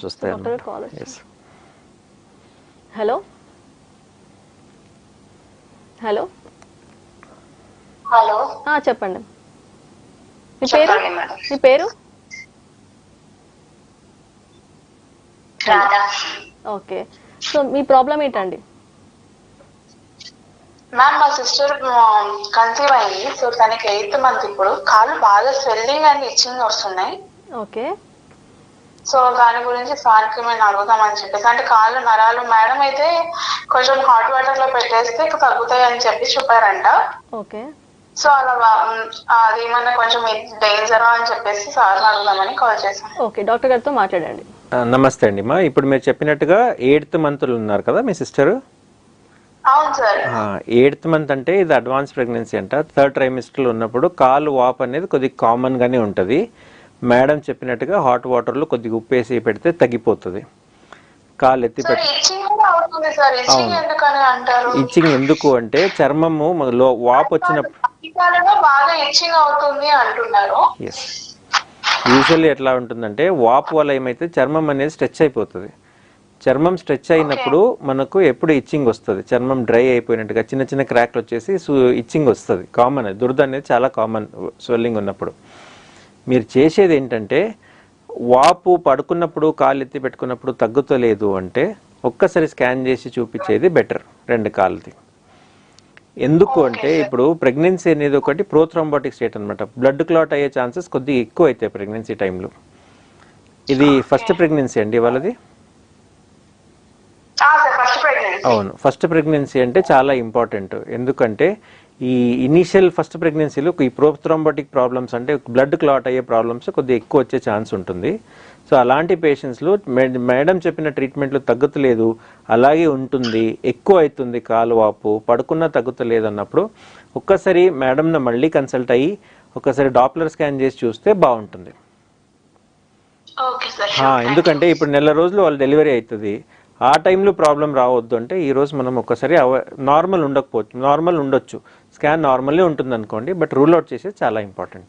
చూస్తాయి doctor call yes hello hello hello చెప్పండి మీ పేరు మీ పేరు రాధా ఓకే సో మీ ప్రాబ్లం ఏంటండి మ్యామ్ మా సిస్టర్ కన్సీవ్ అయింది సో తనకి 8th మంత్ ఇప్పుడు కాళ్ళు బాగా స్వెల్లింగ్ అండ్ ఇచ్చింగ్ వస్తున్నాయి ఓకే సో దాని గురించి సార్కి మేము అడుగుదామని చెప్పేసి అంటే కాళ్ళు నరాలు మేడం అయితే కొంచెం హాట్ వాటర్ లో పెట్టేస్తే తగ్గుతాయి అని చెప్పి చెప్పారంట ఓకే సో అలా అదేమన్నా కొంచెం డేంజరా అని చెప్పేసి సార్ని అడుగుదామని కాల్ చేశాను ఓకే డాక్టర్ గారితో మాట్లాడండి నమస్తే అండి మా ఇప్పుడు మీరు చెప్పినట్టుగా 8th మంత్లో ఉన్నారు కదా మీ సిస్టరు అవును సార్ 8th మంత్ అంటే ఇది అడ్వాన్స్ ప్రెగ్నెన్సీ అంట 3rd ట్రైమిస్టర్లో ఉన్నప్పుడు కాలు వాప్ అనేది కొద్దిగా కామన్గానే ఉంటుంది మేడం చెప్పినట్టుగా హాట్ వాటర్లో కొద్దిగా ఉప్పేసి పెడితే తగ్గిపోతుంది కాలు ఎత్తి సార్ ఇచ్చింగ్ కూడా అవుతుంది సార్ ఇచ్చింగ్ ఎందుకని అంటారు ఇచ్చింగ్ ఎందుకు అంటే చర్మము వాప్ వచ్చినప్పుడు కాలంలో బాగా ఇచ్చింగ్ అవుతుంది అంటున్నారు ఎస్ యూజువల్లీ ఎట్లా ఉంటుందంటే వాప్ వల్ల ఏమైతే చర్మం అనేది స్ట్రెచ్ అయిపోతుంది చర్మం స్ట్రెచ్ అయినప్పుడు మనకు ఎప్పుడు ఇచ్చింగ్ వస్తుంది చర్మం డ్రై అయిపోయినట్టుగా చిన్న చిన్న క్రాక్లు వచ్చేసి ఇచ్చింగ్ వస్తుంది కామన్ అది దురద అనేది చాలా కామన్ స్వెల్లింగ్ ఉన్నప్పుడు మీరు చేసేది ఏంటంటే వాపు పడుకున్నప్పుడు కాళ్ళు ఎత్తి పెట్టుకున్నప్పుడు తగ్గుతలేదు అంటే ఒక్కసారి స్కాన్ చేసి చూపించేది బెటర్ 2 కాళ్ళది ఎందుకు అంటే ఇప్పుడు ప్రెగ్నెన్సీ అనేది ఒకటి ప్రోథ్రోంబోటిక్ స్టేట్ అనమాట బ్లడ్ క్లాట్ అయ్యే ఛాన్సెస్ కొద్దిగా ఎక్కువ అవుతాయి ప్రెగ్నెన్సీ టైంలో ఇది ఫస్ట్ ప్రెగ్నెన్సీ అండి వాళ్ళది అవును ఫస్ట్ ప్రెగ్నెన్సీ అంటే చాలా ఇంపార్టెంట్ ఎందుకంటే ఈ ఇనీషియల్ ఫస్ట్ ప్రెగ్నెన్సీలో ఈ ప్రోథ్రోంబోటిక్ ప్రాబ్లమ్స్ అంటే బ్లడ్ క్లాట్ అయ్యే ప్రాబ్లమ్స్ కొద్దిగా ఎక్కువ వచ్చే ఛాన్స్ ఉంటుంది సో అలాంటి పేషెంట్స్లో మేడం చెప్పిన ట్రీట్మెంట్లో తగ్గుతలేదు అలాగే ఉంటుంది ఎక్కువ అవుతుంది కాలు వాపు పడుకున్నా తగ్గుతలేదు అన్నప్పుడు ఒక్కసారి మేడంను మళ్ళీ కన్సల్ట్ అయ్యి ఒకసారి డాప్లర్ స్కాన్ చేసి చూస్తే బాగుంటుంది ఎందుకంటే ఇప్పుడు నెల రోజులు వాళ్ళు డెలివరీ అవుతుంది ఆ టైంలో ప్రాబ్లం రావద్దు అంటే ఈరోజు మనం ఒక్కసారి నార్మల్ ఉండకపోవచ్చు నార్మల్ ఉండొచ్చు స్కాన్ నార్మల్లే ఉంటుంది అనుకోండి బట్ రూల్ అవుట్ చేసేది చాలా ఇంపార్టెంట్